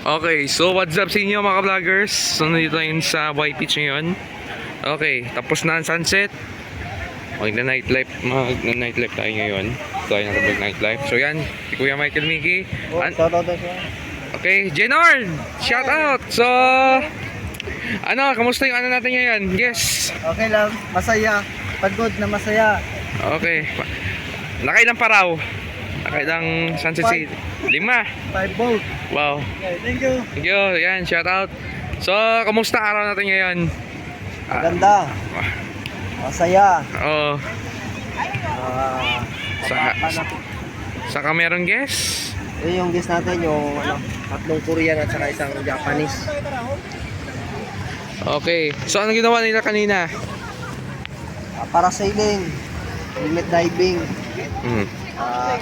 Okay, so what's up sa inyo mga vloggers? So nandito tayo sa White Beach ngayon. Okay, tapos na ang sunset. Mag-nightlife tayo ngayon. Tayo na mag-nightlife. So yan, si Kuya Michael Mickey. Okay, Jenord! Shout out! So, kamusta yung natin ngayon? Yes! Okay lang, masaya. Pagod na masaya. Okay. Nakailang paraw? Nakailang sunset sea? 5 boat. Wow. Okay, thank you. Thank you. Yan, shout out. So, kamusta araw natin ngayon? Maganda. Masaya. Oo. Saka Saka merong guest? yung guest natin, yung tatlong Korean at saka isang Japanese. Okay. So, ano ginawa nila kanina? Parasailing, limit diving, Hmm.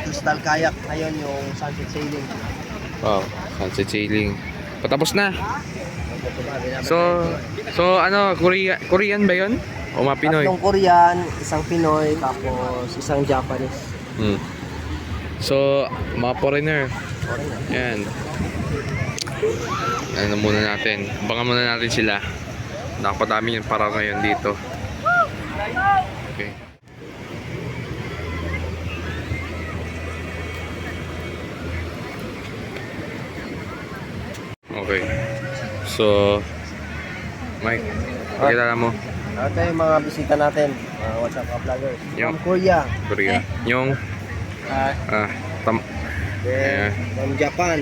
crystal kayak. Ngayon yung sunset sailing. Wow. Sunset sailing. Patapos na. So, Korean ba yun? O mga Pinoy? Tatlong Korean, isang Pinoy, tapos isang Japanese. Hmm. So, mga foreigner. Foreigner. Yan. Ano muna natin. Abangan muna natin sila. Nakapadami yung para ngayon dito. Okay. Okay. So, Mike, pakilala mo. Ito yung mga bisita natin, mga WhatsApp vloggers. Yung- From Korea, Korea. Yung, then from Japan,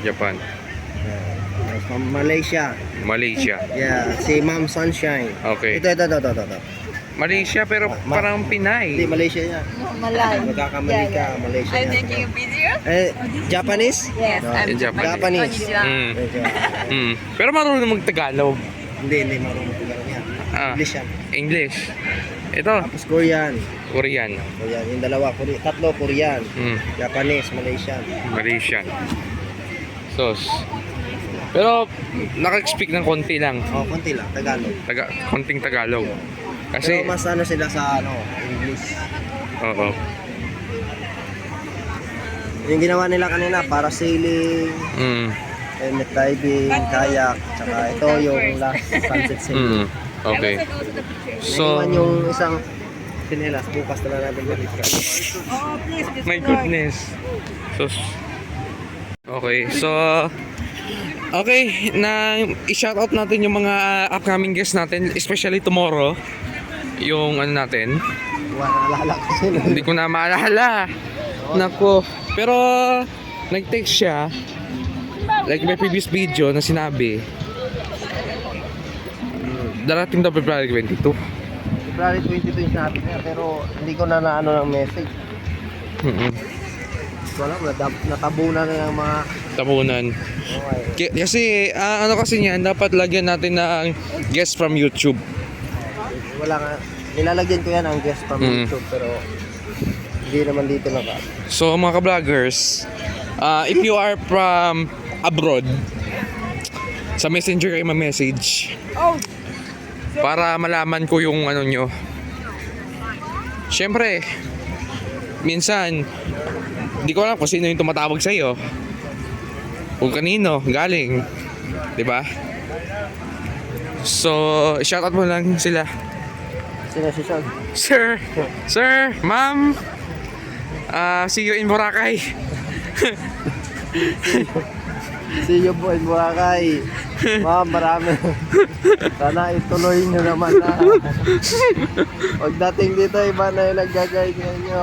Japan. from Malaysia. Malaysia. Yeah, si Ma'am Sunshine. Okay. Ito. Malaysia pero parang Hindi, Pinay. Malaysia yan. Malay. Magkakamali ka, Malaysia I'm yan. making a video. Japanese? Yes, No. I'm Japanese. Japanese. Mm. Pero marunong mag-Tagalog. Hindi marunong Tagalog yan. English yan. English. Ito, Tapos Korean. Korean. Korean, yung dalawa, tatlo Korean. Mm. Japanese, Malaysian. Malaysian. Sos. Pero naka-speak ng konti lang. Konti lang, Tagalog. Konting Tagalog. Pero Kasi, mas sila sa English. oo. Yung ginawa nila kanina, parasailing, Mm. helmet diving, kayak, tsaka ito yung last sunset sailing. Okay. So, So, yung isang pinelas, bukas na lang natin balik. Oh, please, this my goodness. Sos. Okay, so i-shoutout natin yung mga upcoming guests natin, especially tomorrow. Yung natin. Naalala ko sila. Hindi ko na maalala. Nako. Pero nag-text siya. Like may previous video na sinabi. Darating daw February 22. February 22 yung sinabi niya, pero hindi ko na naano ng message. Wala, natabunan na ng mga... Tabunan. Okay. Kasi kasi niyan, dapat lagyan natin ng guest from YouTube. Wala nga. Nilalagyan ko yan ang guest from YouTube, pero hindi naman dito na ka. So mga ka-vloggers, if you are from abroad, sa messenger kayo ma-message para malaman ko yung nyo. Siyempre, minsan hindi ko alam kung sino yung tumatawag sa iyo, kung kanino galing, 'di ba? So shoutout mo lang sila. Sino si Sean? Sir, ma'am, see you in Boracay. See you po in Boracay. Ma'am, marami. Sana ituloy nyo naman na. Pagdating dito, iba na yung nag-guide nyo.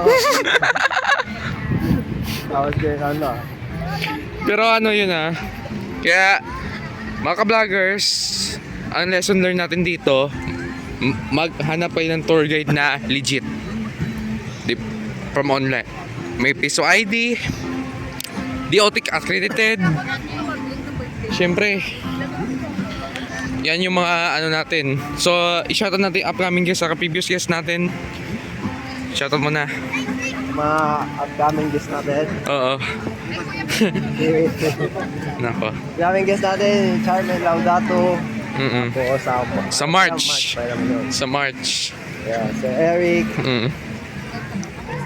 Tapos kayo Pero yun kaya mga ka-vloggers, ang lesson learn natin dito, maghanap kayo ng tour guide na legit from online. May piso ID, DOTIC accredited. Siyempre, yan yung mga natin. So, i-shoutout natin upcoming guest sa previous guest natin. Shoutout mo na. mga upcoming guest natin. Oo. Nako. Upcoming guest natin, Charmaine Laudato. Mm-mm. Po Sa March. Sa March. Yeah, si Eric,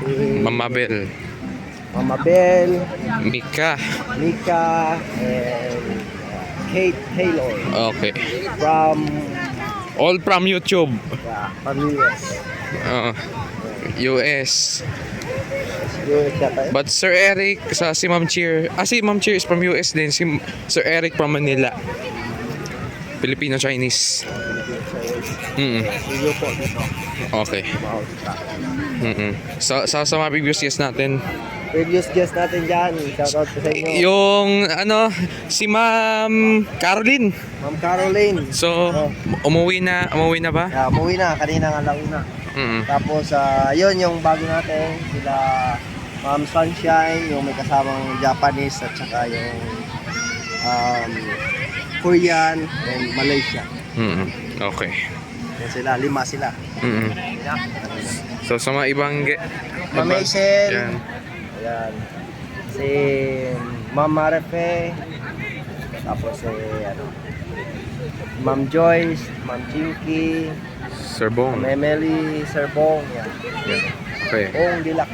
si Mama Bell. Mama Bell, Mika. Mika, and Kate Taylor Okay. from All from YouTube. Pamillas. Uh, US. US yata. But Sir Eric sa si Ma'am Cheer. Si Ma'am Cheer is from US din. Si Sir Eric from Manila. Filipino-Chinese. See you po dito. Okay. Sa mga previous guests natin, Previous guest natin dyan, shoutout po sa inyo. yung si Ma'am Caroline. Ma'am Caroline. So, umuwi na ba? Umuwi na, kanina nga lang una. Tapos, yun yung bago natin, sila Ma'am Sunshine, yung may kasamang Japanese at saka yung Korean and Malaysia. Okay. Yan sila, 5 sila. So, sa mga ibang Ma'am Hazel. Yan. Ayan. Si Ma'am Marefe. Tapos Ma'am Joyce, Ma'am Chinky, Sir Bong. Ma'am Emily, Sir Bong. Yan. Okay. Bong Dilak.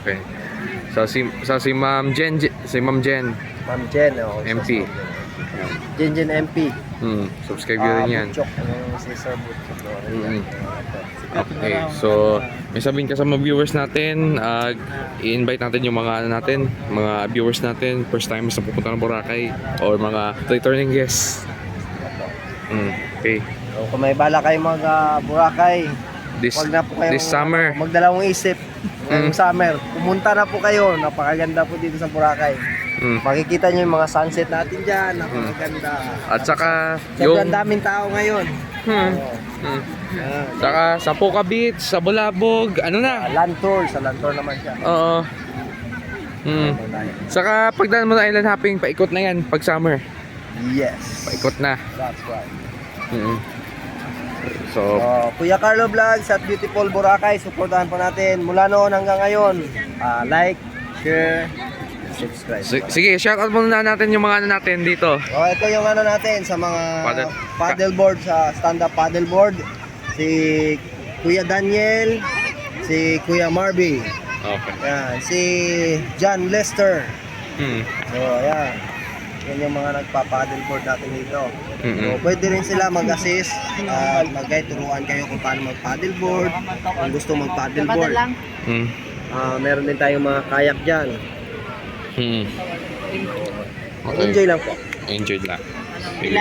Okay. So, si Ma'am Jen, Ma'am Jen. Ma'am Jen. MP. Jen MP. Subscribe nyo rin yan. Butchok. Yung si Sir Butchok. Okay, so may sabihin ka sa mga viewers natin, i-invite natin yung mga mga viewers natin, first timers na pupunta ng Boracay or mga returning guests. Okay. So, kung may bala kayo mga Boracay, wag na po kayo this summer. magdalawang isip. Ngayong summer, pumunta na po kayo. Napakaganda po dito sa Boracay. Makikita nyo yung mga sunset natin dyan. Napakaganda. At saka Sobrang daming tao ngayon. Saka sa Puka Beach, sa Bulabog, ano na? Land tour. Sa land tour naman siya. Oo. Saka pagdaan mo na island hopping, paikot na yan pag summer. Yes. Paikot na. That's right. So, Kuya Carlo Vlogs at Beautiful Boracay, supportahan po natin mula noon hanggang ngayon. Like, share, subscribe. sige, shoutout muna natin yung mga natin dito. Ito yung natin sa mga paddleboard, sa stand-up paddleboard. Si Kuya Daniel, si Kuya Marby, Okay. yan, si John Lester. So, ayan. Yan yung mga nagpa-paddleboard natin dito. So, pwede rin sila mag-assist at turuan kayo kung paano mag-paddleboard. Kung gusto mag-paddleboard. Meron din tayong mga kayak dyan. Okay. Enjoy lang po. Enjoy lang. Sige.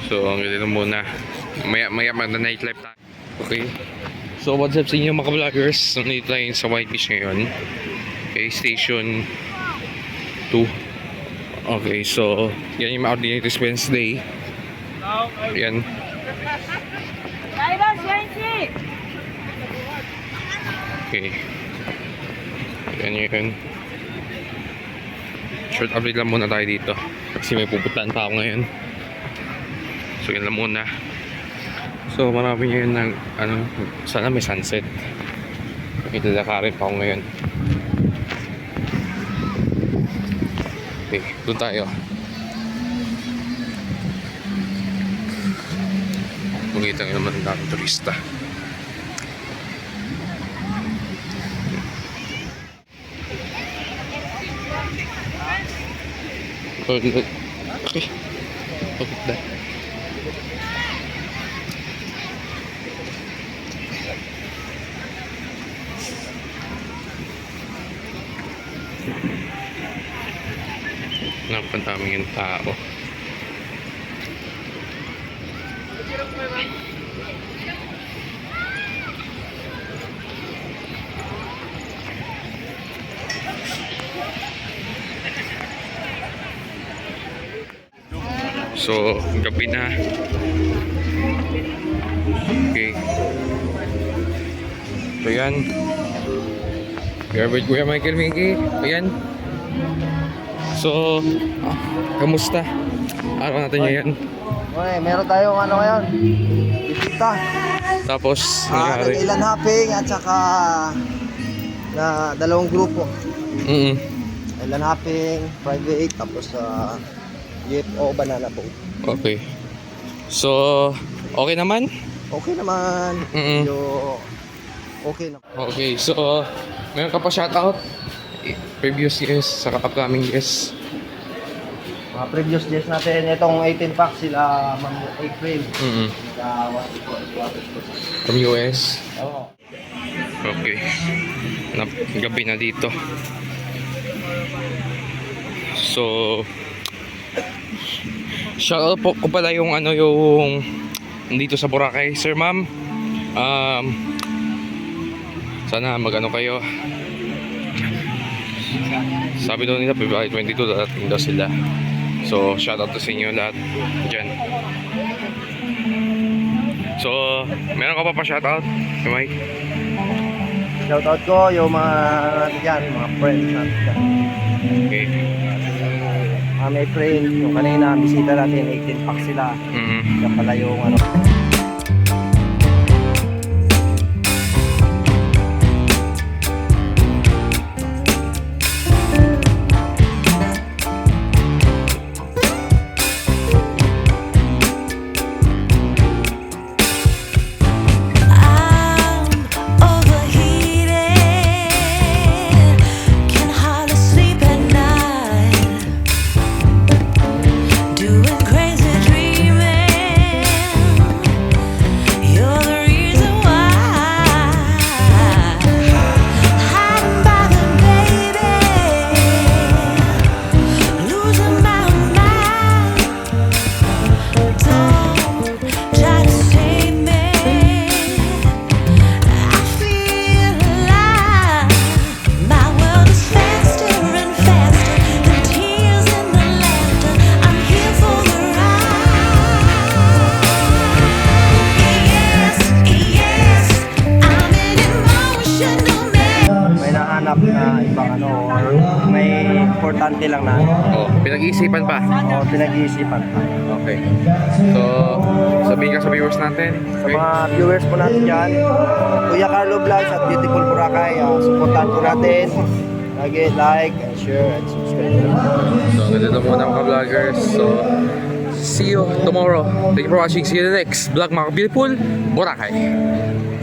So, ang ganito muna. Maya mag-nightlife tayo. Okay. So, what's up sa inyo mga vloggers? Nandito tayo sa White Beach ngayon. Okay, station 2. Okay, so yan yung ma-ordinate this Wednesday. Yan. Okay. Yan yun. Short update lang muna tayo dito. Kasi may pupuntahan pa ako ngayon. So yan lang muna. So marami ngayon ng sana may sunset. Ilalakarin pa ako ngayon. Okay, doon tayo. Makita nyo naman ang daming turista. Okay. Okay. Napandami yung tao. So, gabi na. Okay. So, yan. Kuya Michael Miggy. Ayan. So, kamusta? Araw natin ngayon. Okay, meron tayong ngayon. Bisita. Tapos, nangyari. Nag-ilan hopping at saka na dalawang grupo. Ilan hopping, private, tapos UFO banana boat. Okay. So, okay naman? Okay naman. Okay naman. Okay, so, meron ka pa shoutout? Previous guests, saka upcoming guests. Mga previous days natin, itong 18 pack sila, Ma'am April. From US. Oo. Okay. Gabi na dito. So, shoutout po ko pala yung yung dito sa Boracay, sir, ma'am. Sana magano kayo. Sabi daw nila February 22 darating daw sila. So, shoutout to sa inyo lahat dyan. So, meron ka pa shoutout? Kay Mike? Shoutout ko yung mga dyan, mga friends natin dyan. Okay. Ma'am April, yung kanina, bisita natin, 18 pack sila. Yan pala yung ano. Na ibang ano, may importante lang na Oh, pinag-iisipan pa. pinag-iisipan pa. Okay. So, sabihin ka sa viewers natin. Sa mga viewers po natin dyan, Kuya Carlo Vlogs at Beautiful Boracay, supportan po natin. Lagi like, and share, and subscribe. So, ganito muna mga vloggers. So, see you tomorrow. Thank you for watching. See you in the next vlog, mga beautiful Boracay.